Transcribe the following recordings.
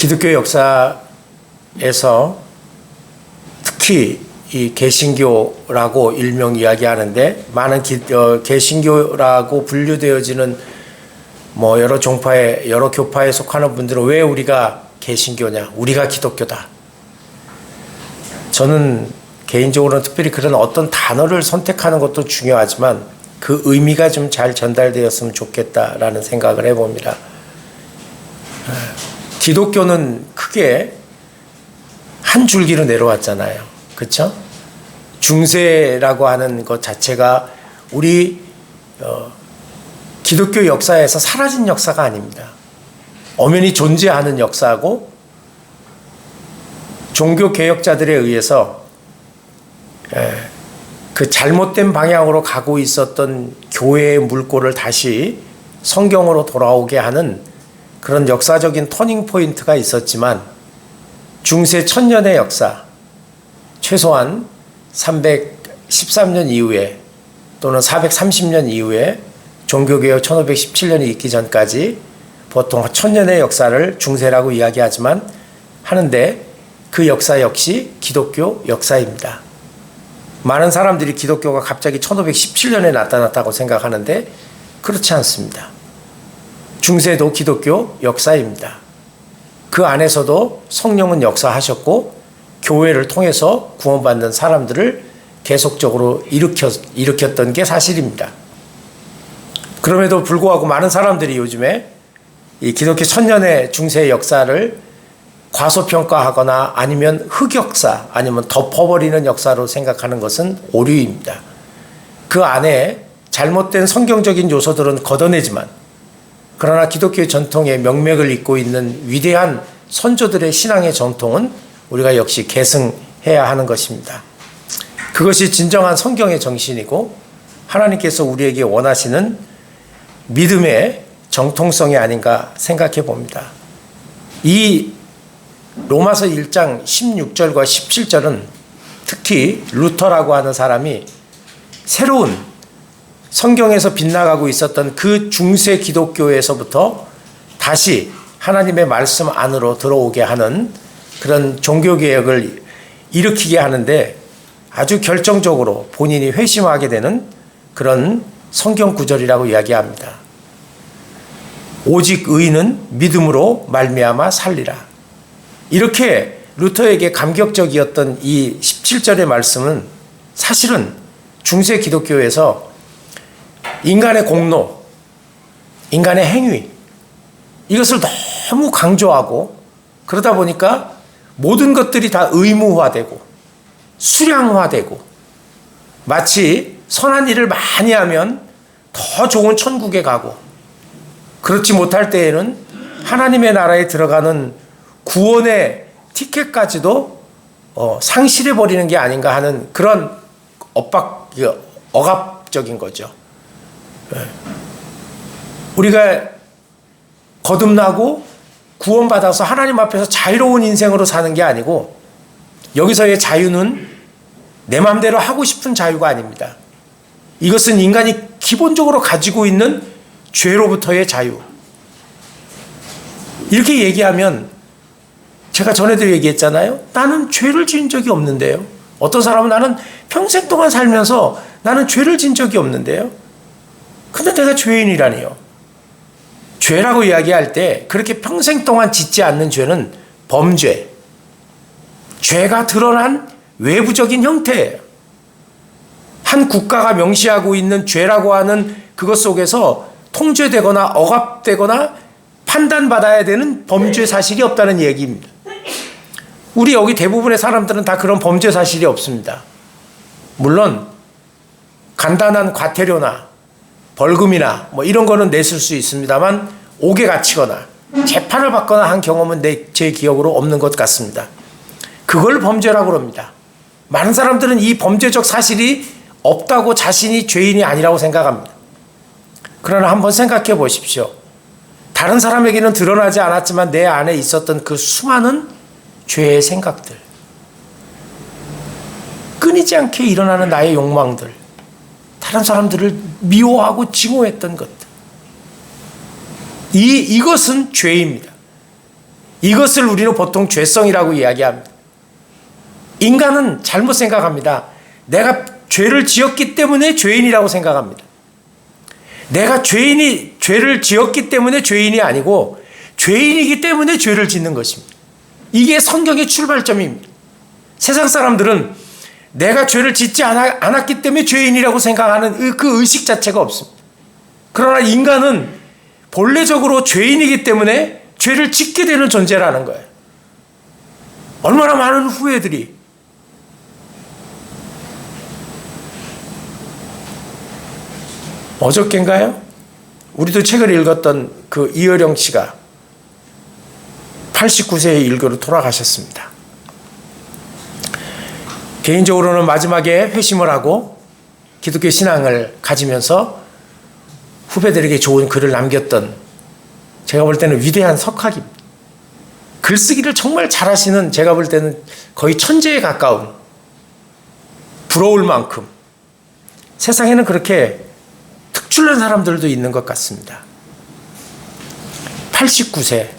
기독교 역사에서 특히 이 개신교라고 일명 이야기하는데 많은 개신교라고 분류되어지는 여러 종파에 여러 교파에 속하는 분들은 왜 우리가 개신교냐, 우리가 기독교다. 저는 개인적으로는 특별히 그런 어떤 단어를 선택하는 것도 중요하지만 그 의미가 좀 잘 전달되었으면 좋겠다라는 생각을 해봅니다. 기독교는 크게 한 줄기로 내려왔잖아요. 그렇죠? 중세라고 하는 것 자체가 우리 기독교 역사에서 사라진 역사가 아닙니다. 엄연히 존재하는 역사고 종교 개혁자들에 의해서 그 잘못된 방향으로 가고 있었던 교회의 물꼬를 다시 성경으로 돌아오게 하는 그런 역사적인 터닝 포인트가 있었지만 중세 1000년의 역사, 최소한 313년 이후에 또는 430년 이후에 종교개혁 1517년이 있기 전까지 보통 1000년의 역사를 중세라고 이야기하지만 하는데 그 역사 역시 기독교 역사입니다. 많은 사람들이 기독교가 갑자기 1517년에 나타났다고 생각하는데 그렇지 않습니다. 중세도 기독교 역사입니다. 그 안에서도 성령은 역사하셨고 교회를 통해서 구원받는 사람들을 계속적으로 일으켰던 게 사실입니다. 그럼에도 불구하고 많은 사람들이 요즘에 이 기독교 1000년의 중세의 역사를 과소평가하거나 아니면 흑역사 아니면 덮어버리는 역사로 생각하는 것은 오류입니다. 그 안에 잘못된 성경적인 요소들은 걷어내지만 그러나 기독교의 전통의 명맥을 잇고 있는 위대한 선조들의 신앙의 전통은 우리가 역시 계승해야 하는 것입니다. 그것이 진정한 성경의 정신이고 하나님께서 우리에게 원하시는 믿음의 정통성이 아닌가 생각해 봅니다. 이 로마서 1장 16절과 17절은 특히 루터라고 하는 사람이 새로운 성경에서 빗나가고 있었던 그 중세 기독교에서부터 다시 하나님의 말씀 안으로 들어오게 하는 그런 종교개혁을 일으키게 하는데 아주 결정적으로 본인이 회심하게 되는 그런 성경 구절이라고 이야기합니다. 오직 의인은 믿음으로 말미암아 살리라. 이렇게 루터에게 감격적이었던 이 17절의 말씀은 사실은 중세 기독교에서 인간의 공로, 인간의 행위 이것을 너무 강조하고 그러다 보니까 모든 것들이 다 의무화되고 수량화되고 마치 선한 일을 많이 하면 더 좋은 천국에 가고 그렇지 못할 때에는 하나님의 나라에 들어가는 구원의 티켓까지도 상실해버리는 게 아닌가 하는 그런 억압적인 거죠. 우리가 거듭나고 구원받아서 하나님 앞에서 자유로운 인생으로 사는 게 아니고 여기서의 자유는 내 마음대로 하고 싶은 자유가 아닙니다. 이것은 인간이 기본적으로 가지고 있는 죄로부터의 자유. 이렇게 얘기하면 제가 전에도 얘기했잖아요. 나는 죄를 지은 적이 없는데요. 어떤 사람은 나는 평생 동안 살면서 나는 죄를 지은 적이 없는데요. 근데 내가 죄인이라니요. 죄라고 이야기할 때 그렇게 평생 동안 짓지 않는 죄는 범죄. 죄가 드러난 외부적인 형태예요. 한 국가가 명시하고 있는 죄라고 하는 그것 속에서 통제되거나 억압되거나 판단받아야 되는 범죄 사실이 없다는 얘기입니다. 우리 여기 대부분의 사람들은 다 그런 범죄 사실이 없습니다. 물론 간단한 과태료나 벌금이나 이런 거는 냈을 수 있습니다만 옥에 갇히거나 재판을 받거나 한 경험은 제 기억으로 없는 것 같습니다. 그걸 범죄라고 합니다. 많은 사람들은 이 범죄적 사실이 없다고 자신이 죄인이 아니라고 생각합니다. 그러나 한번 생각해 보십시오. 다른 사람에게는 드러나지 않았지만 내 안에 있었던 그 수많은 죄의 생각들, 끊이지 않게 일어나는 나의 욕망들, 다른 사람들을 미워하고 증오했던 것들, 이것은 죄입니다. 이것을 우리는 보통 죄성이라고 이야기합니다. 인간은 잘못 생각합니다. 내가 죄를 지었기 때문에 죄인이라고 생각합니다. 내가 죄를 지었기 때문에 죄인이 아니고 죄인이기 때문에 죄를 짓는 것입니다. 이게 성경의 출발점입니다. 세상 사람들은 내가 죄를 짓지 않았기 때문에 죄인이라고 생각하는 그 의식 자체가 없습니다. 그러나 인간은 본래적으로 죄인이기 때문에 죄를 짓게 되는 존재라는 거예요. 얼마나 많은 후회들이. 어저께인가요? 우리도 책을 읽었던 그 이어령 씨가 89세의 일교로 돌아가셨습니다. 개인적으로는 마지막에 회심을 하고 기독교 신앙을 가지면서 후배들에게 좋은 글을 남겼던, 제가 볼 때는 위대한 석학입니다. 글쓰기를 정말 잘하시는, 제가 볼 때는 거의 천재에 가까운, 부러울 만큼 세상에는 그렇게 특출난 사람들도 있는 것 같습니다. 89세.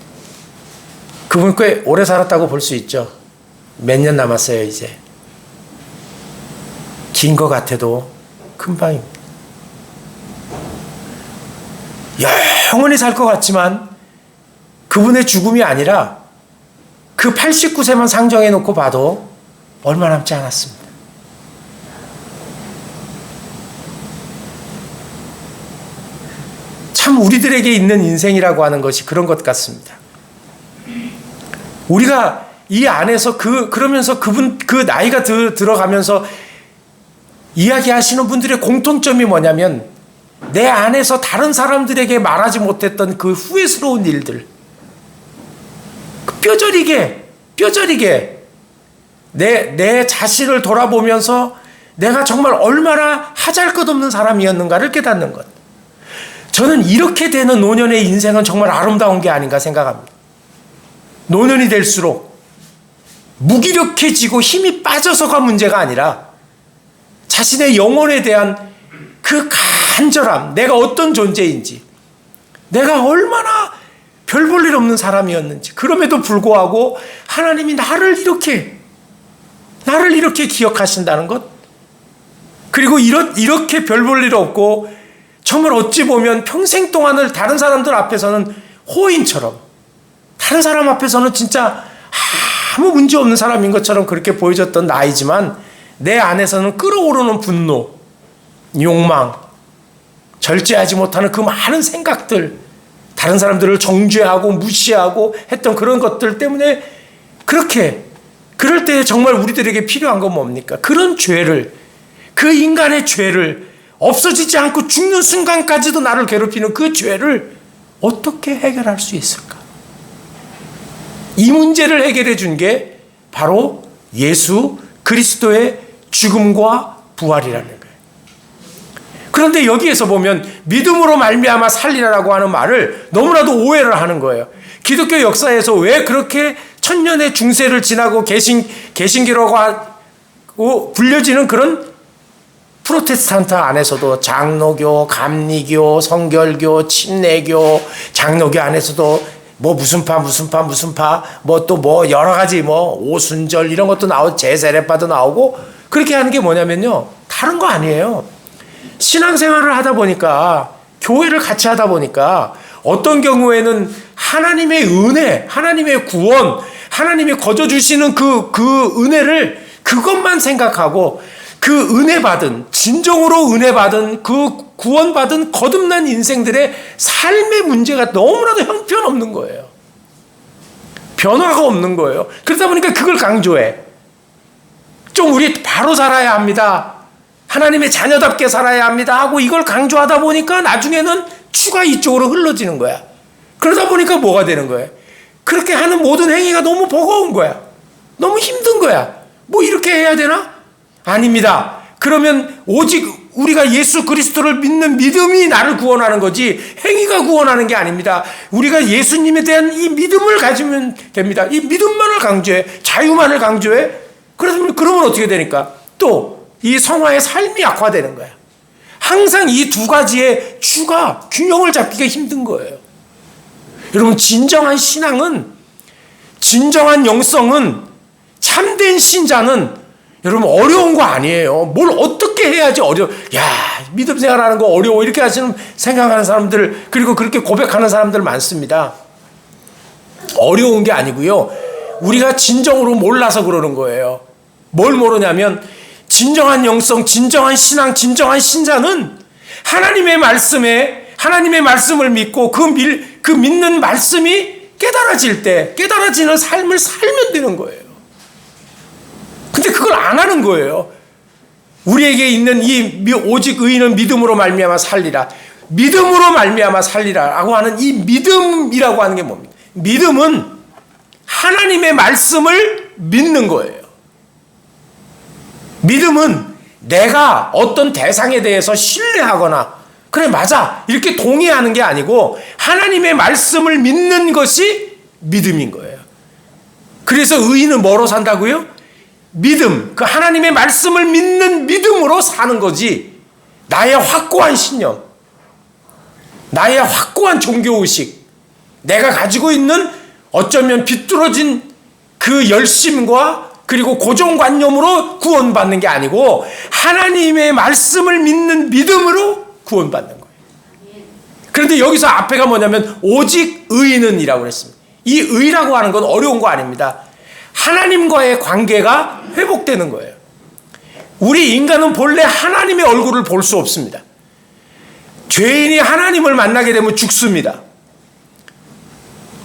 그분 꽤 오래 살았다고 볼 수 있죠. 몇 년 남았어요, 이제. 긴 것 같아도 금방입니다. 영원히 살 것 같지만 그분의 죽음이 아니라 그 89세만 상정해 놓고 봐도 얼마 남지 않았습니다. 참 우리들에게 있는 인생이라고 하는 것이 그런 것 같습니다. 우리가 이 안에서 그러면서 그분, 그 나이가 들어가면서 이야기하시는 분들의 공통점이 뭐냐면, 내 안에서 다른 사람들에게 말하지 못했던 그 후회스러운 일들, 뼈저리게 내 자신을 돌아보면서 내가 정말 얼마나 하잘것없는 사람이었는가를 깨닫는 것. 저는 이렇게 되는 노년의 인생은 정말 아름다운 게 아닌가 생각합니다. 노년이 될수록 무기력해지고 힘이 빠져서가 문제가 아니라 자신의 영혼에 대한 그 간절함, 내가 어떤 존재인지, 내가 얼마나 별 볼 일 없는 사람이었는지, 그럼에도 불구하고 하나님이 나를 이렇게 기억하신다는 것, 그리고 이렇게 별 볼 일 없고 정말 어찌 보면 평생 동안을 다른 사람들 앞에서는 호인처럼, 다른 사람 앞에서는 진짜 아무 문제 없는 사람인 것처럼 그렇게 보여졌던 나이지만, 내 안에서는 끓어오르는 분노, 욕망, 절제하지 못하는 그 많은 생각들, 다른 사람들을 정죄하고 무시하고 했던 그런 것들 때문에 그럴 때 정말 우리들에게 필요한 건 뭡니까? 그런 죄를, 그 인간의 죄를, 없어지지 않고 죽는 순간까지도 나를 괴롭히는 그 죄를 어떻게 해결할 수 있을까? 이 문제를 해결해 준 게 바로 예수 그리스도의 죽음과 부활이라는 거예요. 그런데 여기에서 보면 믿음으로 말미암아 살리라라고 하는 말을 너무나도 오해를 하는 거예요. 기독교 역사에서 왜 그렇게 천년의 중세를 지나고 개신교라고 하고 불려지는 그런 프로테스탄트 안에서도 장로교, 감리교, 성결교, 침례교, 장로교 안에서도 무슨 파 여러 가지 오순절 이런 것도 나오고 제세례파도 나오고 그렇게 하는 게 뭐냐면요, 다른 거 아니에요. 신앙생활을 하다 보니까, 교회를 같이 하다 보니까 어떤 경우에는 하나님의 은혜, 하나님의 구원, 하나님이 거저 주시는 그 은혜를 그것만 생각하고, 그 은혜 받은, 진정으로 은혜 받은, 그 구원받은 거듭난 인생들의 삶의 문제가 너무나도 형편없는 거예요. 변화가 없는 거예요. 그러다 보니까 그걸 강조해. 좀 우리 바로 살아야 합니다. 하나님의 자녀답게 살아야 합니다 하고 이걸 강조하다 보니까 나중에는 추가 이쪽으로 흘러지는 거야. 그러다 보니까 뭐가 되는 거예요? 그렇게 하는 모든 행위가 너무 버거운 거야. 너무 힘든 거야. 이렇게 해야 되나? 아닙니다. 그러면 오직 우리가 예수 그리스도를 믿는 믿음이 나를 구원하는 거지 행위가 구원하는 게 아닙니다. 우리가 예수님에 대한 이 믿음을 가지면 됩니다. 이 믿음만을 강조해. 자유만을 강조해. 그러면 어떻게 되니까? 또 이 성화의 삶이 악화되는 거야. 항상 이 두 가지의 균형을 잡기가 힘든 거예요. 여러분, 진정한 신앙은 진정한 영성은, 참된 신자는 여러분 어려운 거 아니에요. 뭘 어떻게 해야지 믿음 생활하는 거 어려워 이렇게 생각하는 사람들, 그리고 그렇게 고백하는 사람들 많습니다. 어려운 게 아니고요, 우리가 진정으로 몰라서 그러는 거예요. 뭘 모르냐면 진정한 영성, 진정한 신앙, 진정한 신자는 하나님의 말씀을 믿고 그 믿는 말씀이 깨달아질 때 깨달아지는 삶을 살면 되는 거예요. 근데 그걸 안 하는 거예요. 우리에게 있는 오직 의인은 믿음으로 말미암아 살리라. 믿음으로 말미암아 살리라라고 하는 이 믿음이라고 하는 게 뭡니까? 믿음은 하나님의 말씀을 믿는 거예요. 믿음은 내가 어떤 대상에 대해서 신뢰하거나 그래 맞아 이렇게 동의하는 게 아니고 하나님의 말씀을 믿는 것이 믿음인 거예요. 그래서 의인은 뭐로 산다고요? 믿음, 그 하나님의 말씀을 믿는 믿음으로 사는 거지, 나의 확고한 신념, 나의 확고한 종교의식, 내가 가지고 있는 어쩌면 비뚤어진 그 열심과 그리고 고정관념으로 구원받는 게 아니고 하나님의 말씀을 믿는 믿음으로 구원받는 거예요. 그런데 여기서 앞에가 뭐냐면 오직 의인은 이라고 그랬습니다. 이 의라고 하는 건 어려운 거 아닙니다. 하나님과의 관계가 회복되는 거예요. 우리 인간은 본래 하나님의 얼굴을 볼 수 없습니다. 죄인이 하나님을 만나게 되면 죽습니다.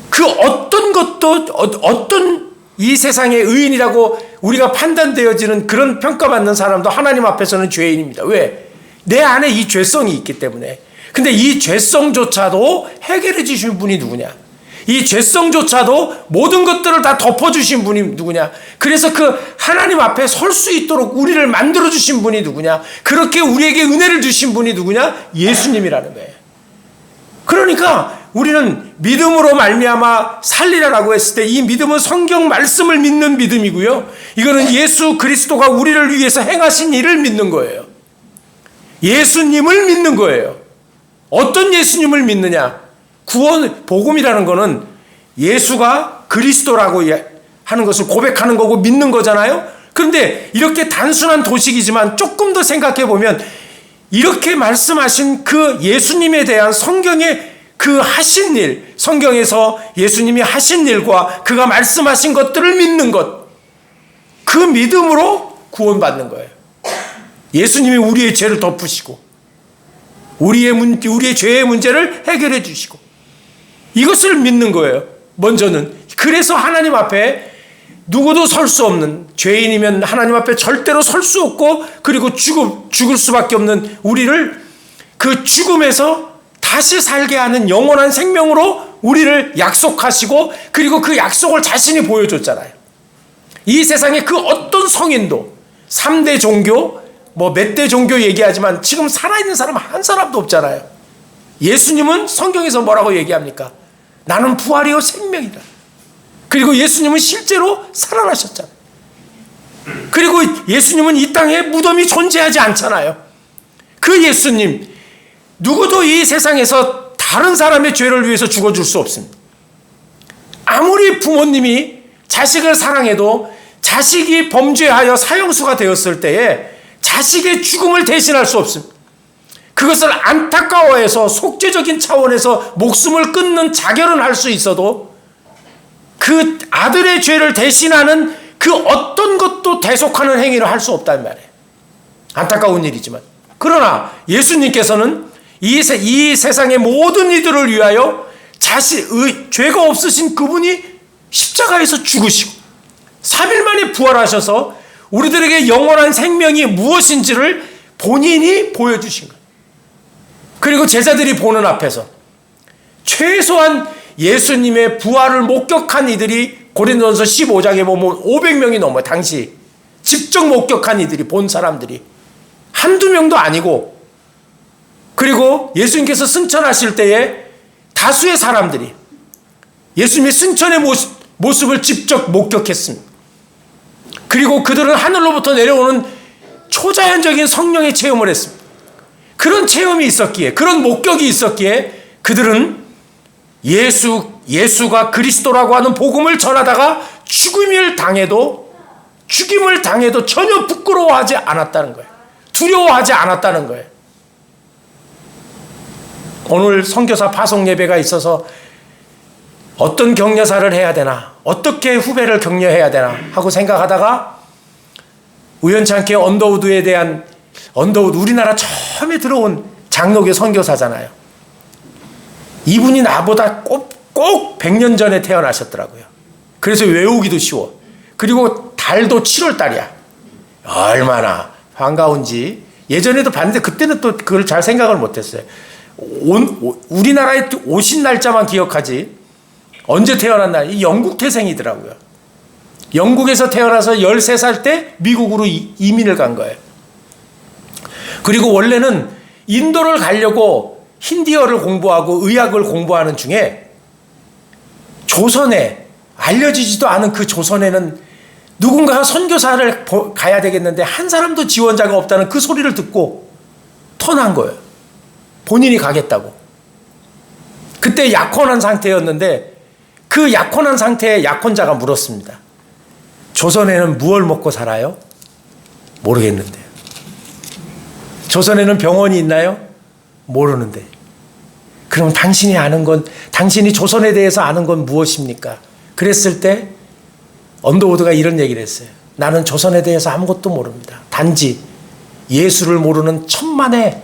그 어떤 것도 어떤 이 세상의 의인이라고 우리가 판단되어지는 그런 평가받는 사람도 하나님 앞에서는 죄인입니다. 왜? 내 안에 이 죄성이 있기 때문에. 근데 이 죄성조차도 해결해 주신 분이 누구냐? 이 죄성조차도 모든 것들을 다 덮어주신 분이 누구냐? 그래서 그 하나님 앞에 설 수 있도록 우리를 만들어주신 분이 누구냐? 그렇게 우리에게 은혜를 주신 분이 누구냐? 예수님이라는 거예요. 그러니까 우리는 믿음으로 말미암아 살리라라고 했을 때 이 믿음은 성경 말씀을 믿는 믿음이고요. 이거는 예수 그리스도가 우리를 위해서 행하신 일을 믿는 거예요. 예수님을 믿는 거예요. 어떤 예수님을 믿느냐? 복음이라는 거는 예수가 그리스도라고 하는 것을 고백하는 거고 믿는 거잖아요. 그런데 이렇게 단순한 도식이지만 조금 더 생각해 보면 이렇게 말씀하신 그 예수님에 대한 성경의 그 하신 일, 성경에서 예수님이 하신 일과 그가 말씀하신 것들을 믿는 것, 그 믿음으로 구원받는 거예요. 예수님이 우리의 죄를 덮으시고 우리의 죄의 문제를 해결해 주시고 이것을 믿는 거예요. 먼저는. 그래서 하나님 앞에 누구도 설 수 없는, 죄인이면 하나님 앞에 절대로 설 수 없고 그리고 죽을 수밖에 없는 우리를 그 죽음에서 다시 살게 하는 영원한 생명으로 우리를 약속하시고 그리고 그 약속을 자신이 보여줬잖아요. 이 세상에 그 어떤 성인도 3대 종교 몇 대 종교 얘기하지만 지금 살아있는 사람 한 사람도 없잖아요. 예수님은 성경에서 뭐라고 얘기합니까? 나는 부활이요 생명이다. 그리고 예수님은 실제로 살아나셨잖아요. 그리고 예수님은 이 땅에 무덤이 존재하지 않잖아요. 그 예수님, 누구도 이 세상에서 다른 사람의 죄를 위해서 죽어줄 수 없습니다. 아무리 부모님이 자식을 사랑해도 자식이 범죄하여 사형수가 되었을 때에 자식의 죽음을 대신할 수 없습니다. 그것을 안타까워해서 속죄적인 차원에서 목숨을 끊는 자결은 할 수 있어도 그 아들의 죄를 대신하는 그 어떤 것도 대속하는 행위를 할 수 없다는 말이에요. 안타까운 일이지만. 그러나 예수님께서는 이 세상의 모든 이들을 위하여 죄가 없으신 그분이 십자가에서 죽으시고 3일 만에 부활하셔서 우리들에게 영원한 생명이 무엇인지를 본인이 보여주신 거예요. 그리고 제자들이 보는 앞에서 최소한 예수님의 부활을 목격한 이들이 고린도전서 15장에 보면 500명이 넘어요. 당시 직접 목격한 이들이, 본 사람들이 한두 명도 아니고, 그리고 예수님께서 승천하실 때에 다수의 사람들이 예수님의 승천의 모습을 직접 목격했습니다. 그리고 그들은 하늘로부터 내려오는 초자연적인 성령의 체험을 했습니다. 그런 체험이 있었기에, 그런 목격이 있었기에 그들은 예수가 그리스도라고 하는 복음을 전하다가 죽임을 당해도 전혀 부끄러워하지 않았다는 거예요. 두려워하지 않았다는 거예요. 오늘 선교사 파송 예배가 있어서 어떤 격려사를 해야 되나, 어떻게 후배를 격려해야 되나 하고 생각하다가 우연찮게 언더우드 우리나라 처음에 들어온 장로교 선교사잖아요. 이분이 나보다 꼭 100년 전에 태어나셨더라고요. 그래서 외우기도 쉬워. 그리고 달도 7월 달이야. 얼마나 반가운지. 예전에도 봤는데 그때는 또 그걸 잘 생각을 못했어요. 우리나라에 오신 날짜만 기억하지 언제 태어났나. 이 영국 태생이더라고요. 영국에서 태어나서 13살 때 미국으로 이민을 간 거예요. 그리고 원래는 인도를 가려고 힌디어를 공부하고 의학을 공부하는 중에 조선에 알려지지도 않은 그 조선에는 누군가가 선교사를 가야 되겠는데 한 사람도 지원자가 없다는 그 소리를 듣고 턴한 거예요. 본인이 가겠다고. 그때 약혼한 상태였는데 그 약혼한 상태에 약혼자가 물었습니다. 조선에는 무얼 먹고 살아요? 모르겠는데요. 조선에는 병원이 있나요? 모르는데. 그럼 당신이 조선에 대해서 아는 건 무엇입니까? 그랬을 때 언더우드가 이런 얘기를 했어요. 나는 조선에 대해서 아무것도 모릅니다. 단지 예수를 모르는 천만의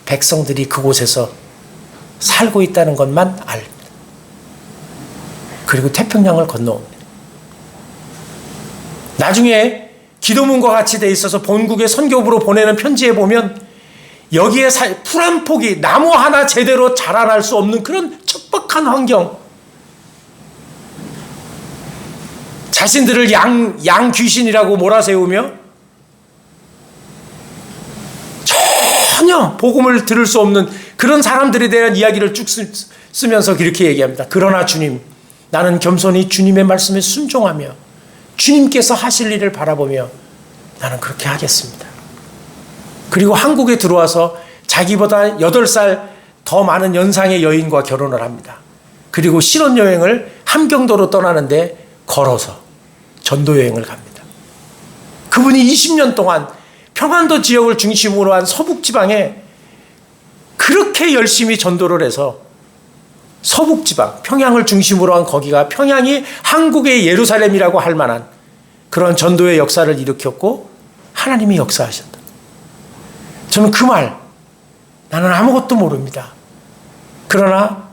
백성들이 그곳에서 살고 있다는 것만 압니다. 그리고 태평양을 건너옵니다. 나중에 기도문과 같이 돼 있어서 본국에 선교부로 보내는 편지에 보면 여기에 풀 한 폭이 나무 하나 제대로 자라날 수 없는 그런 척박한 환경, 자신들을 양 귀신이라고 몰아세우며 전혀 복음을 들을 수 없는 그런 사람들에 대한 이야기를 쭉 쓰면서 이렇게 얘기합니다. 그러나 주님, 나는 겸손히 주님의 말씀에 순종하며 주님께서 하실 일을 바라보며 나는 그렇게 하겠습니다. 그리고 한국에 들어와서 자기보다 8살 더 많은 연상의 여인과 결혼을 합니다. 그리고 신혼여행을 함경도로 떠나는데 걸어서 전도여행을 갑니다. 그분이 20년 동안 평안도 지역을 중심으로 한 서북지방에 그렇게 열심히 전도를 해서 서북지방, 평양을 중심으로 한 거기가 평양이 한국의 예루살렘이라고 할 만한 그런 전도의 역사를 일으켰고 하나님이 역사하셨다. 저는 그 말, 나는 아무것도 모릅니다. 그러나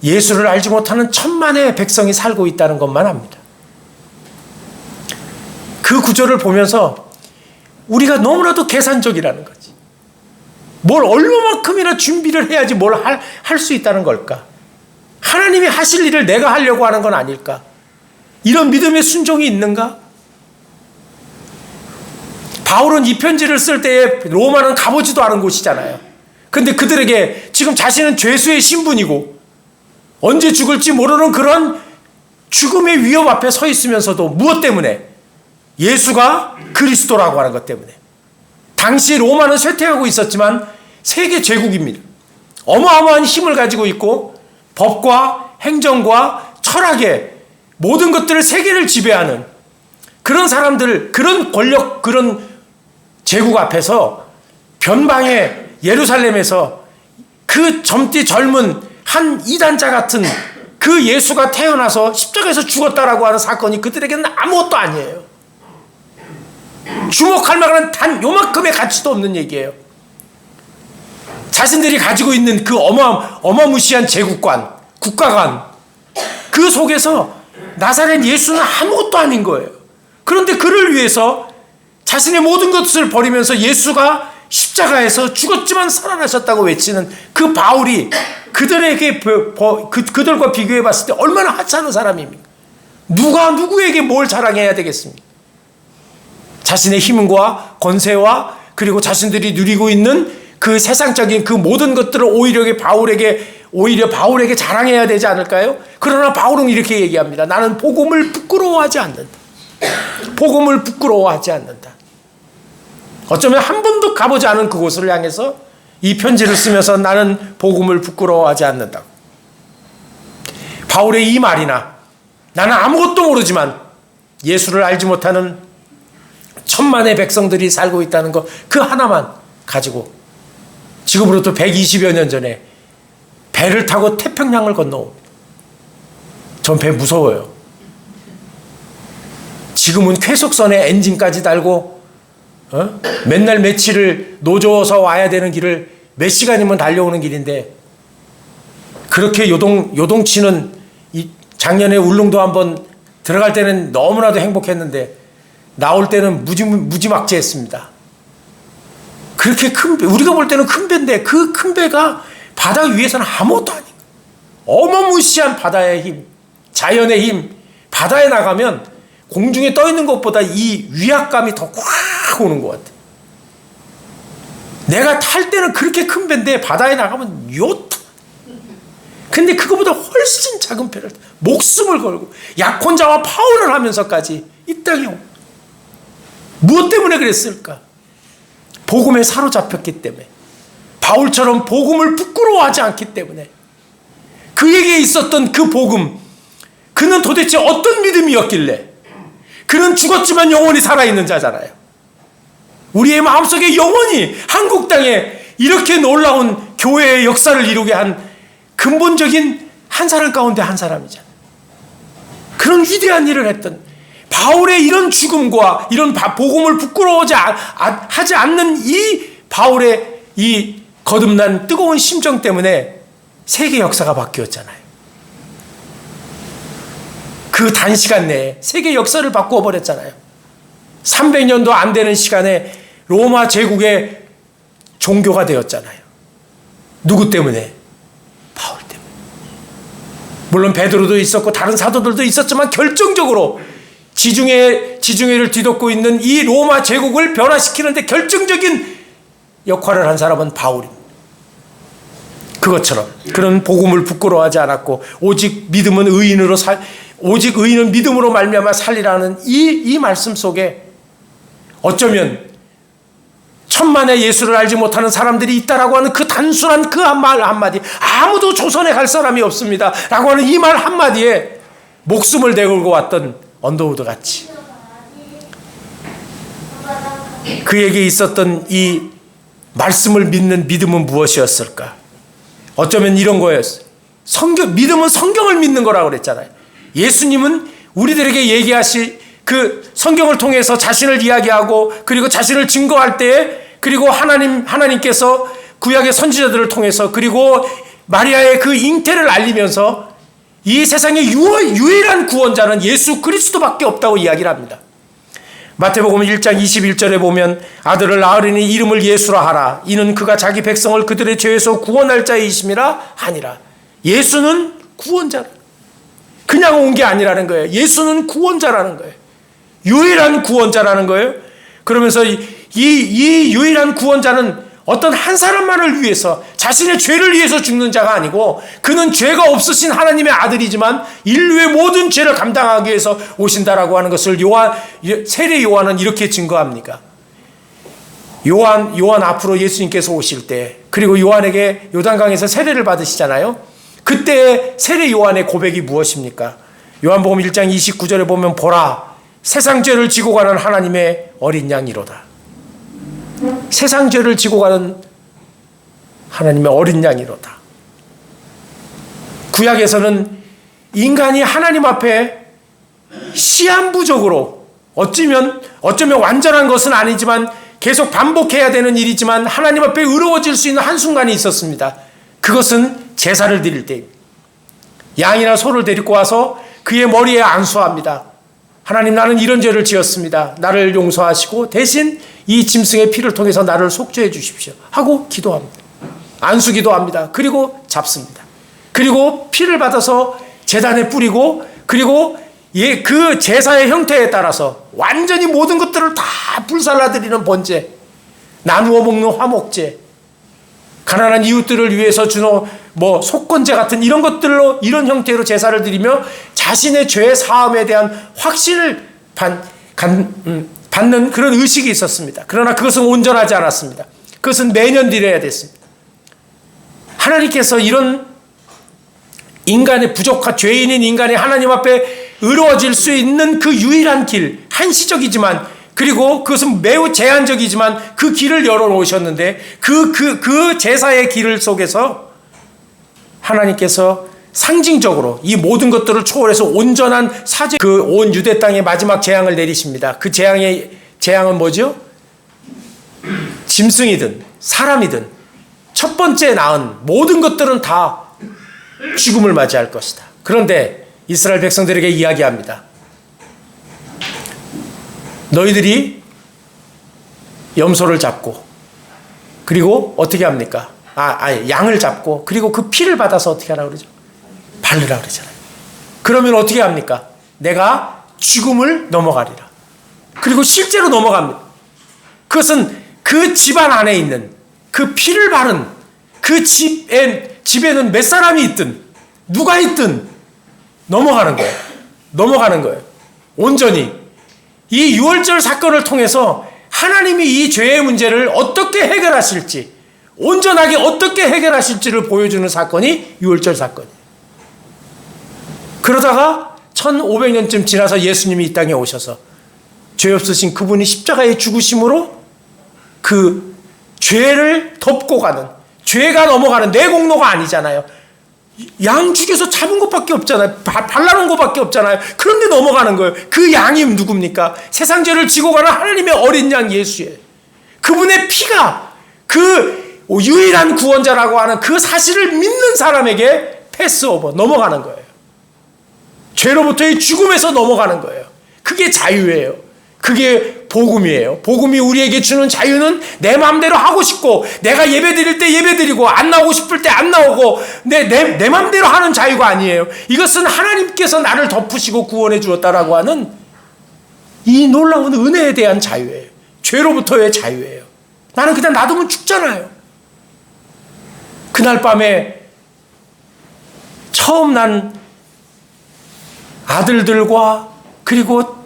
예수를 알지 못하는 천만의 백성이 살고 있다는 것만 압니다. 그 구절을 보면서 우리가 너무나도 계산적이라는 거지. 뭘 얼마만큼이나 준비를 해야지 뭘 할 수 있다는 걸까? 하나님이 하실 일을 내가 하려고 하는 건 아닐까? 이런 믿음의 순종이 있는가? 바울은 이 편지를 쓸 때에 로마는 가보지도 않은 곳이잖아요. 근데 그들에게 지금 자신은 죄수의 신분이고 언제 죽을지 모르는 그런 죽음의 위협 앞에 서 있으면서도 무엇 때문에? 예수가 그리스도라고 하는 것 때문에. 당시 로마는 쇠퇴하고 있었지만 세계 제국입니다. 어마어마한 힘을 가지고 있고 법과 행정과 철학의 모든 것들을 세계를 지배하는 그런 사람들, 그런 권력, 그런 제국 앞에서 변방의 예루살렘에서 그 젊디 젊은 한 이단자 같은 그 예수가 태어나서 십자가에서 죽었다라고 하는 사건이 그들에게는 아무것도 아니에요. 주목할 만한 단 요만큼의 가치도 없는 얘기예요. 자신들이 가지고 있는 그 어마무시한 제국관, 국가관, 그 속에서 나사렛 예수는 아무것도 아닌 거예요. 그런데 그를 위해서 자신의 모든 것을 버리면서 예수가 십자가에서 죽었지만 살아나셨다고 외치는 그 바울이 그들과 비교해 봤을 때 얼마나 하찮은 사람입니까? 누가 누구에게 뭘 자랑해야 되겠습니까? 자신의 힘과 권세와 그리고 자신들이 누리고 있는 그 세상적인 그 모든 것들을 오히려 바울에게 자랑해야 되지 않을까요? 그러나 바울은 이렇게 얘기합니다. 나는 복음을 부끄러워하지 않는다. 복음을 부끄러워하지 않는다. 어쩌면 한 번도 가보지 않은 그곳을 향해서 이 편지를 쓰면서 나는 복음을 부끄러워하지 않는다고. 바울의 이 말이나 나는 아무것도 모르지만 예수를 알지 못하는 천만의 백성들이 살고 있다는 것 그 하나만 가지고 지금으로부터 120여 년 전에 배를 타고 태평양을 건너옵니다. 전 배 무서워요. 지금은 쾌속선에 엔진까지 달고 맨날 며칠을 노져서 와야 되는 길을 몇 시간이면 달려오는 길인데 그렇게 요동치는 작년에 울릉도 한번 들어갈 때는 너무나도 행복했는데 나올 때는 무지막지했습니다. 그렇게 큰 배, 우리가 볼 때는 큰 배인데 그 큰 배가 바다 위에서는 아무것도 아닌 거예요. 어마무시한 바다의 힘, 자연의 힘, 바다에 나가면 공중에 떠 있는 것보다 이 위압감이 더 꽉 오는 것 같아요. 내가 탈 때는 그렇게 큰 배인데 바다에 나가면 요트. 근데 그거보다 훨씬 작은 배를 목숨을 걸고 약혼자와 파혼을 하면서까지 이 땅에 옵니다. 무엇 때문에 그랬을까? 복음에 사로잡혔기 때문에, 바울처럼 복음을 부끄러워하지 않기 때문에, 그에게 있었던 그 복음, 그는 도대체 어떤 믿음이었길래, 그는 죽었지만 영원히 살아있는 자잖아요. 우리의 마음속에 영원히 한국 땅에 이렇게 놀라운 교회의 역사를 이루게 한 근본적인 한 사람 가운데 한 사람이잖아요. 그런 위대한 일을 했던 바울의 이런 죽음과 이런 복음을 부끄러워하지 않는 이 바울의 이 거듭난 뜨거운 심정 때문에 세계 역사가 바뀌었잖아요. 그 단시간 내에 세계 역사를 바꾸어 버렸잖아요. 300년도 안 되는 시간에 로마 제국의 종교가 되었잖아요. 누구 때문에? 바울 때문에. 물론 베드로도 있었고 다른 사도들도 있었지만 결정적으로 지중해를 뒤덮고 있는 이 로마 제국을 변화시키는데 결정적인 역할을 한 사람은 바울입니다. 그것처럼 그런 복음을 부끄러워하지 않았고 오직 의인은 믿음으로 말미암아 살리라는 이 말씀 속에 어쩌면 천만의 예수를 알지 못하는 사람들이 있다라고 하는 그 단순한 그 말 한마디, 아무도 조선에 갈 사람이 없습니다 라고 하는 이 말 한마디에 목숨을 내걸고 왔던 언더우드 같이 그에게 있었던 이 말씀을 믿는 믿음은 무엇이었을까? 어쩌면 이런 거였어요. 믿음은 성경을 믿는 거라고 그랬잖아요. 예수님은 우리들에게 얘기하시 그 성경을 통해서 자신을 이야기하고 그리고 자신을 증거할 때에 그리고 하나님께서 구약의 선지자들을 통해서 그리고 마리아의 그 잉태를 알리면서 이 세상의 유일한 구원자는 예수 그리스도밖에 없다고 이야기를 합니다. 마태복음 1장 21절에 보면 아들을 낳으리니 이름을 예수라 하라. 이는 그가 자기 백성을 그들의 죄에서 구원할 자이심이라 하니라. 예수는 구원자. 그냥 온 게 아니라는 거예요. 예수는 구원자라는 거예요. 유일한 구원자라는 거예요. 그러면서 이 유일한 구원자는 어떤 한 사람만을 위해서 자신의 죄를 위해서 죽는 자가 아니고 그는 죄가 없으신 하나님의 아들이지만 인류의 모든 죄를 감당하기 위해서 오신다라고 하는 것을 세례 요한은 이렇게 증거합니까? 요한 앞으로 예수님께서 오실 때 그리고 요한에게 요단강에서 세례를 받으시잖아요. 그때 세례 요한의 고백이 무엇입니까? 요한복음 1장 29절에 보면 보라 세상 죄를 지고 가는 하나님의 어린 양이로다. 세상 죄를 지고 가는 하나님의 어린 양이로다. 구약에서는 인간이 하나님 앞에 시한부적으로 어쩌면 완전한 것은 아니지만 계속 반복해야 되는 일이지만 하나님 앞에 의로워질 수 있는 한순간이 있었습니다. 그것은 제사를 드릴 때 양이나 소를 데리고 와서 그의 머리에 안수합니다. 하나님 나는 이런 죄를 지었습니다. 나를 용서하시고 대신 이 짐승의 피를 통해서 나를 속죄해 주십시오 하고 기도합니다. 안수 기도합니다. 그리고 잡습니다. 그리고 피를 받아서 제단에 뿌리고 그리고 그 제사의 형태에 따라서 완전히 모든 것들을 다 불살라드리는 번제, 나누어 먹는 화목제, 가난한 이웃들을 위해서 주는 속건제 같은 이런 것들로 이런 형태로 제사를 드리며 자신의 죄 사함에 대한 확신을 받는 그런 의식이 있었습니다. 그러나 그것은 온전하지 않았습니다. 그것은 매년 드려야 됐습니다. 하나님께서 이런 인간의 부족한 죄인인 인간이 하나님 앞에 의로워질 수 있는 그 유일한 길, 한시적이지만, 그리고 그것은 매우 제한적이지만 그 길을 열어놓으셨는데 그 제사의 길 속에서 하나님께서 상징적으로 이 모든 것들을 초월해서 온전한 사죄, 그 온 유대 땅에 마지막 재앙을 내리십니다. 그 재앙은 뭐죠? 짐승이든 사람이든 첫 번째 낳은 모든 것들은 다 죽음을 맞이할 것이다. 그런데 이스라엘 백성들에게 이야기합니다. 너희들이 염소를 잡고, 그리고 어떻게 합니까? 양을 잡고, 그리고 그 피를 받아서 어떻게 하라고 그러죠? 바르라 그러잖아요. 그러면 어떻게 합니까? 내가 죽음을 넘어가리라. 그리고 실제로 넘어갑니다. 그것은 그 집안 안에 있는 그 피를 바른 그 집에는 몇 사람이 있든 누가 있든 넘어가는 거예요. 넘어가는 거예요. 온전히. 이 유월절 사건을 통해서 하나님이 이 죄의 문제를 어떻게 해결하실지, 온전하게 어떻게 해결하실지를 보여주는 사건이 유월절 사건이에요. 그러다가 1500년쯤 지나서 예수님이 이 땅에 오셔서 죄 없으신 그분이 십자가에 죽으심으로 그 죄를 덮고 가는, 죄가 넘어가는, 내 공로가 아니잖아요. 양 죽여서 잡은 것밖에 없잖아요. 발라놓은 것밖에 없잖아요. 그런데 넘어가는 거예요. 그 양이 누굽니까? 세상 죄를 지고 가는 하나님의 어린 양 예수예요. 그분의 피가 그 유일한 구원자라고 하는 그 사실을 믿는 사람에게 패스오버, 넘어가는 거예요. 죄로부터의 죽음에서 넘어가는 거예요. 그게 자유예요. 그게 복음이에요. 복음이 우리에게 주는 자유는 내 마음대로 하고 싶고, 내가 예배 드릴 때 예배 드리고, 안 나오고 싶을 때 안 나오고, 내 마음대로 하는 자유가 아니에요. 이것은 하나님께서 나를 덮으시고 구원해 주었다라고 하는 이 놀라운 은혜에 대한 자유예요. 죄로부터의 자유예요. 나는 그냥 놔두면 죽잖아요. 그날 밤에 처음 난 아들들과, 그리고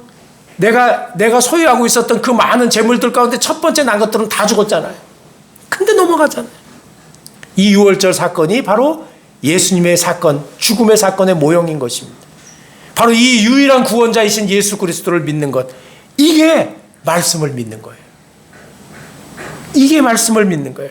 내가 소유하고 있었던 그 많은 재물들 가운데 첫 번째 난 것들은 다 죽었잖아요. 근데 넘어가잖아요. 이 유월절 사건이 바로 예수님의 사건, 죽음의 사건의 모형인 것입니다. 바로 이 유일한 구원자이신 예수 그리스도를 믿는 것, 이게 말씀을 믿는 거예요. 이게 말씀을 믿는 거예요.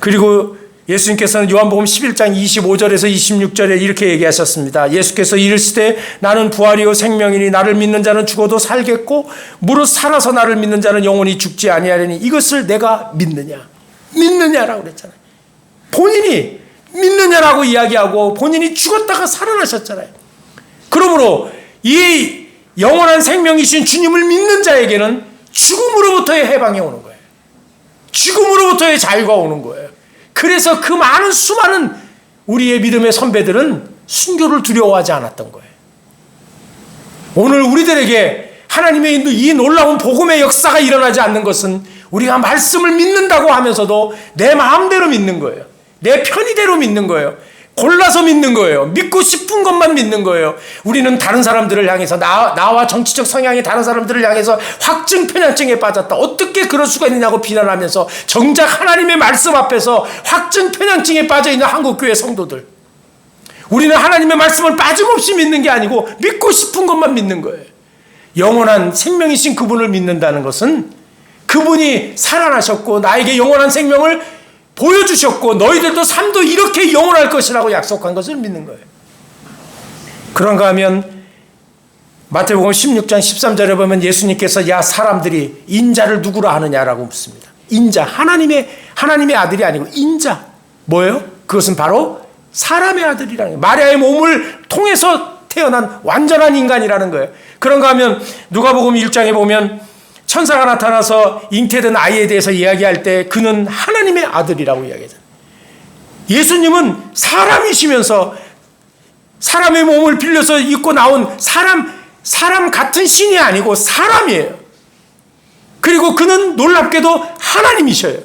그리고 예수님께서는 요한복음 11장 25절에서 26절에 이렇게 얘기하셨습니다. 예수께서 이르시되 나는 부활이요 생명이니 나를 믿는 자는 죽어도 살겠고 무릇 살아서 나를 믿는 자는 영원히 죽지 아니하리니 이것을 내가 믿느냐라고 그랬잖아요. 본인이 믿느냐라고 이야기하고 본인이 죽었다가 살아나셨잖아요. 그러므로 이 영원한 생명이신 주님을 믿는 자에게는 죽음으로부터의 해방이 오는 거예요. 죽음으로부터의 자유가 오는 거예요. 그래서 그 많은 수많은 우리의 믿음의 선배들은 순교를 두려워하지 않았던 거예요. 오늘 우리들에게 하나님의 이 놀라운 복음의 역사가 일어나지 않는 것은 우리가 말씀을 믿는다고 하면서도 내 마음대로 믿는 거예요. 내 편의대로 믿는 거예요. 골라서 믿는 거예요. 믿고 싶은 것만 믿는 거예요. 우리는 다른 사람들을 향해서 나와 정치적 성향이 다른 사람들을 향해서 확증 편향증에 빠졌다. 어떻게 그럴 수가 있느냐고 비난하면서 정작 하나님의 말씀 앞에서 확증 편향증에 빠져있는 한국교회 성도들. 우리는 하나님의 말씀을 빠짐없이 믿는 게 아니고 믿고 싶은 것만 믿는 거예요. 영원한 생명이신 그분을 믿는다는 것은 그분이 살아나셨고 나에게 영원한 생명을 보여주셨고 너희들도 삶도 이렇게 영원할 것이라고 약속한 것을 믿는 거예요. 그런가 하면 마태복음 16장 13절에 보면 예수님께서 야 사람들이 인자를 누구라 하느냐라고 묻습니다. 인자, 하나님의 아들이 아니고 인자. 뭐예요? 그것은 바로 사람의 아들이라는 거예요. 마리아의 몸을 통해서 태어난 완전한 인간이라는 거예요. 그런가 하면 누가복음 1장에 보면 천사가 나타나서 잉태된 아이에 대해서 이야기할 때 그는 하나님의 아들이라고 이야기하잖아요. 예수님은 사람이시면서 사람의 몸을 빌려서 입고 나온 사람 같은 신이 아니고 사람이에요. 그리고 그는 놀랍게도 하나님이셔요.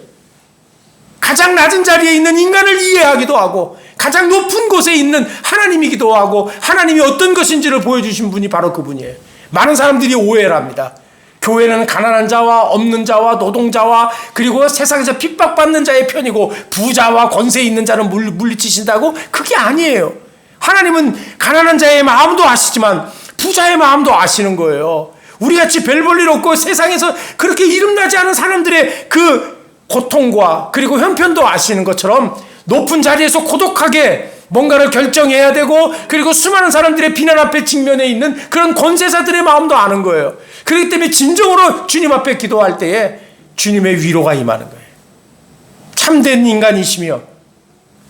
가장 낮은 자리에 있는 인간을 이해하기도 하고 가장 높은 곳에 있는 하나님이기도 하고 하나님이 어떤 것인지를 보여주신 분이 바로 그분이에요. 많은 사람들이 오해를 합니다. 교회는 가난한 자와 없는 자와 노동자와 그리고 세상에서 핍박받는 자의 편이고 부자와 권세 있는 자는 물리치신다고? 그게 아니에요. 하나님은 가난한 자의 마음도 아시지만 부자의 마음도 아시는 거예요. 우리같이 별 볼 일 없고 세상에서 그렇게 이름나지 않은 사람들의 그 고통과 그리고 형편도 아시는 것처럼 높은 자리에서 고독하게 뭔가를 결정해야 되고 그리고 수많은 사람들의 비난 앞에 직면해 있는 그런 권세자들의 마음도 아는 거예요. 그렇기 때문에 진정으로 주님 앞에 기도할 때에 주님의 위로가 임하는 거예요. 참된 인간이시며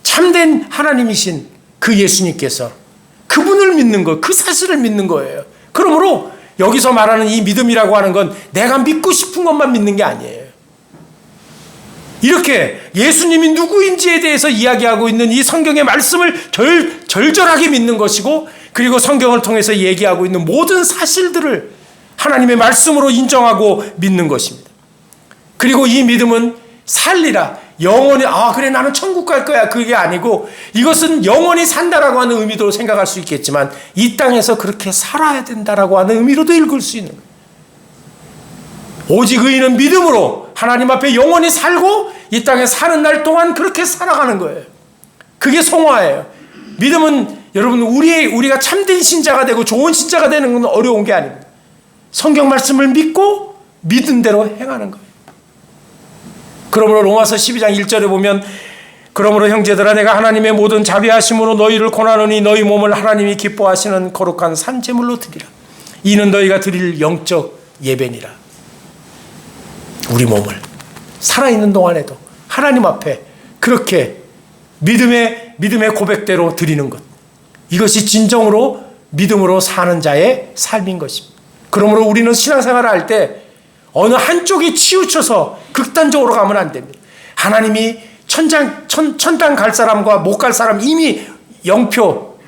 참된 하나님이신 그 예수님께서 그분을 믿는 거, 그 사실을 믿는 거예요. 그러므로 여기서 말하는 이 믿음이라고 하는 건 내가 믿고 싶은 것만 믿는 게 아니에요. 이렇게 예수님이 누구인지에 대해서 이야기하고 있는 이 성경의 말씀을 절절하게 믿는 것이고 그리고 성경을 통해서 얘기하고 있는 모든 사실들을 하나님의 말씀으로 인정하고 믿는 것입니다. 그리고 이 믿음은 살리라. 영원히 그래 나는 천국 갈 거야. 그게 아니고 이것은 영원히 산다라고 하는 의미도 생각할 수 있겠지만 이 땅에서 그렇게 살아야 된다라고 하는 의미로도 읽을 수 있는 거예요. 오직 의인은 믿음으로 하나님 앞에 영원히 살고 이 땅에 사는 날 동안 그렇게 살아가는 거예요. 그게 성화예요. 믿음은 여러분 우리가 참된 신자가 되고 좋은 신자가 되는 건 어려운 게 아닙니다. 성경 말씀을 믿고 믿은 대로 행하는 거예요. 그러므로 로마서 12장 1절에 보면 그러므로 형제들아 내가 하나님의 모든 자비하심으로 너희를 권하노니 너희 몸을 하나님이 기뻐하시는 거룩한 산제물로 드리라. 이는 너희가 드릴 영적 예배니라. 우리 몸을 살아있는 동안에도 하나님 앞에 그렇게 믿음의 고백대로 드리는 것. 이것이 진정으로 믿음으로 사는 자의 삶인 것입니다. 그러므로 우리는 신앙생활을 할 때 어느 한쪽이 치우쳐서 극단적으로 가면 안 됩니다. 하나님이 천당 갈 사람과 못 갈 사람 이미 영표,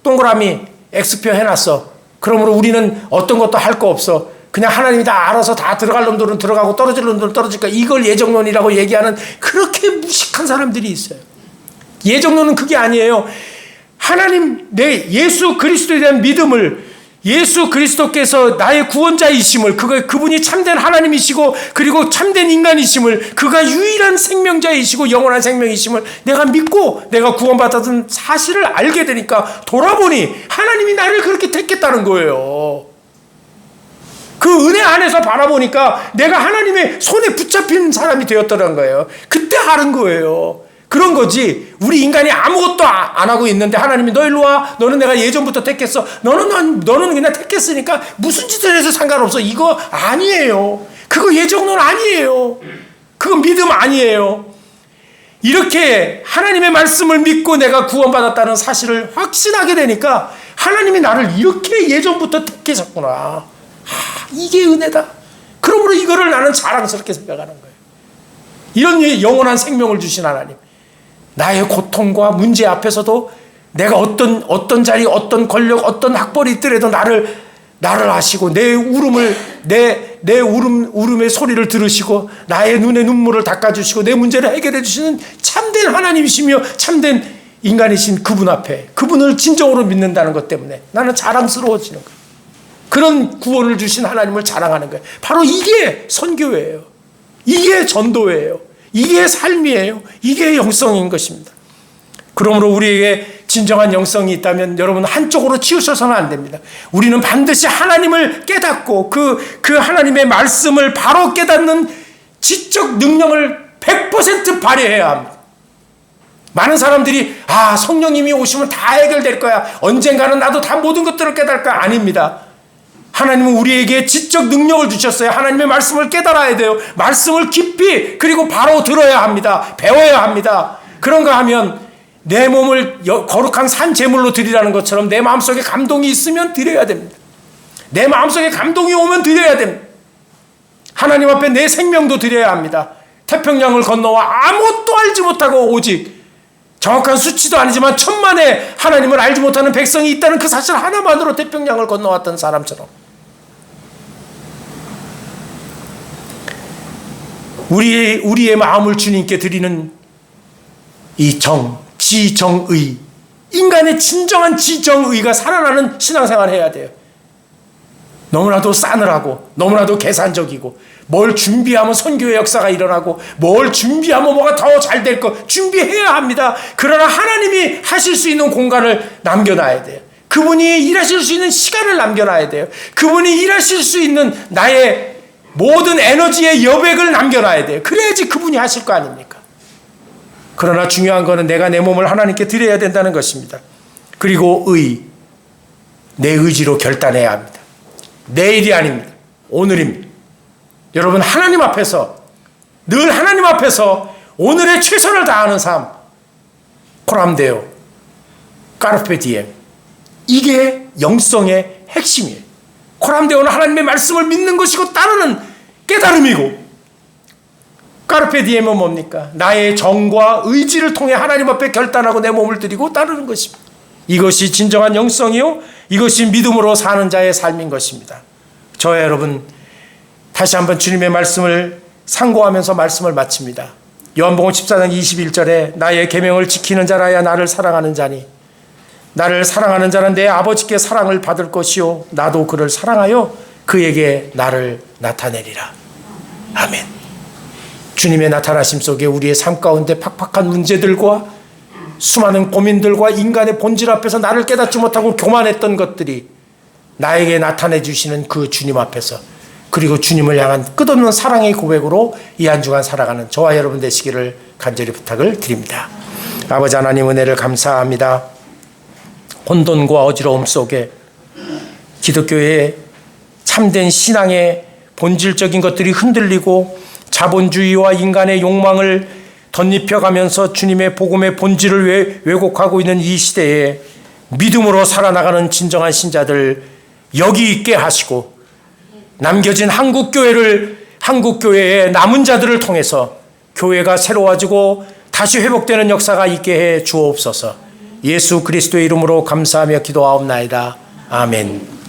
동그라미, X표 해놨어. 그러므로 우리는 어떤 것도 할 거 없어. 그냥 하나님이 다 알아서 다 들어갈 놈들은 들어가고 떨어질 놈들은 떨어질까. 이걸 예정론이라고 얘기하는 그렇게 무식한 사람들이 있어요. 예정론은 그게 아니에요. 하나님, 내 예수 그리스도에 대한 믿음을 예수 그리스도께서 나의 구원자이심을 그분이 참된 하나님이시고 그리고 참된 인간이심을 그가 유일한 생명자이시고 영원한 생명이심을 내가 믿고 내가 구원받았던 사실을 알게 되니까 돌아보니 하나님이 나를 그렇게 택했다는 거예요. 그 은혜 안에서 바라보니까 내가 하나님의 손에 붙잡힌 사람이 되었더라는 거예요. 그때 아는 거예요. 그런 거지. 우리 인간이 아무것도 안 하고 있는데 하나님이 너 일로 와. 너는 내가 예전부터 택했어. 너는 그냥 택했으니까 무슨 짓을 해서 상관없어. 이거 아니에요. 그거 예정론 아니에요. 그거 믿음 아니에요. 이렇게 하나님의 말씀을 믿고 내가 구원받았다는 사실을 확신하게 되니까 하나님이 나를 이렇게 예전부터 택하셨구나. 이게 은혜다. 그러므로 이거를 나는 자랑스럽게 생각하는 거예요. 이런 영원한 생명을 주신 하나님. 나의 고통과 문제 앞에서도 내가 어떤 자리, 어떤 권력, 어떤 학벌이 있더라도 나를 아시고 내 울음을 내 울음의 소리를 들으시고 나의 눈에 눈물을 닦아주시고 내 문제를 해결해 주시는 참된 하나님이시며 참된 인간이신 그분 앞에 그분을 진정으로 믿는다는 것 때문에 나는 자랑스러워지는 거예요. 그런 구원을 주신 하나님을 자랑하는 거예요. 바로 이게 선교예요. 이게 전도예요. 이게 삶이에요. 이게 영성인 것입니다. 그러므로 우리에게 진정한 영성이 있다면 여러분 한쪽으로 치우쳐서는 안 됩니다. 우리는 반드시 하나님을 깨닫고 그 하나님의 말씀을 바로 깨닫는 지적 능력을 100% 발휘해야 합니다. 많은 사람들이 성령님이 오시면 다 해결될 거야. 언젠가는 나도 다 모든 것들을 깨달을 거야. 아닙니다. 하나님은 우리에게 지적 능력을 주셨어요. 하나님의 말씀을 깨달아야 돼요. 말씀을 깊이 그리고 바로 들어야 합니다. 배워야 합니다. 그런가 하면 내 몸을 거룩한 산 제물로 드리라는 것처럼 내 마음속에 감동이 있으면 드려야 됩니다. 내 마음속에 감동이 오면 드려야 됩니다. 하나님 앞에 내 생명도 드려야 합니다. 태평양을 건너와 아무것도 알지 못하고 오직 정확한 수치도 아니지만 천만의 하나님을 알지 못하는 백성이 있다는 그 사실 하나만으로 태평양을 건너왔던 사람처럼 우리의 마음을 주님께 드리는 이 지정의, 인간의 진정한 지정의가 살아나는 신앙생활을 해야 돼요. 너무나도 싸늘하고 너무나도 계산적이고 뭘 준비하면 선교의 역사가 일어나고 뭘 준비하면 뭐가 더 잘 될 거 준비해야 합니다. 그러나 하나님이 하실 수 있는 공간을 남겨놔야 돼요. 그분이 일하실 수 있는 시간을 남겨놔야 돼요. 그분이 일하실 수 있는 나의 모든 에너지의 여백을 남겨놔야 돼요. 그래야지 그분이 하실 거 아닙니까? 그러나 중요한 거는 내가 내 몸을 하나님께 드려야 된다는 것입니다. 그리고 내 의지로 결단해야 합니다. 내일이 아닙니다. 오늘입니다. 여러분, 하나님 앞에서 늘 하나님 앞에서 오늘의 최선을 다하는 삶, 코람데오, 까르페 디엠, 이게 영성의 핵심이에요. 코람데오는 하나님의 말씀을 믿는 것이고 따르는 깨달음이고, 까르페 디엠은 뭡니까? 나의 정과 의지를 통해 하나님 앞에 결단하고 내 몸을 드리고 따르는 것입니다. 이것이 진정한 영성이요, 이것이 믿음으로 사는 자의 삶인 것입니다. 저와 여러분, 다시 한번 주님의 말씀을 상고하면서 말씀을 마칩니다. 요한복음 14장 21절에 나의 계명을 지키는 자라야 나를 사랑하는 자니 나를 사랑하는 자는 내 아버지께 사랑을 받을 것이요 나도 그를 사랑하여 그에게 나를 나타내리라. 아멘. 주님의 나타나심 속에 우리의 삶 가운데 팍팍한 문제들과 수많은 고민들과 인간의 본질 앞에서 나를 깨닫지 못하고 교만했던 것들이 나에게 나타내 주시는 그 주님 앞에서, 그리고 주님을 향한 끝없는 사랑의 고백으로 이 한 주간 살아가는 저와 여러분 되시기를 간절히 부탁을 드립니다. 아버지 하나님, 은혜를 감사합니다. 혼돈과 어지러움 속에 기독교의 참된 신앙의 본질적인 것들이 흔들리고 자본주의와 인간의 욕망을 덧입혀가면서 주님의 복음의 본질을 왜곡하고 있는 이 시대에 믿음으로 살아나가는 진정한 신자들 여기 있게 하시고, 남겨진 한국교회의 남은 자들을 통해서 교회가 새로워지고 다시 회복되는 역사가 있게 해 주옵소서. 예수 그리스도의 이름으로 감사하며 기도하옵나이다. 아멘.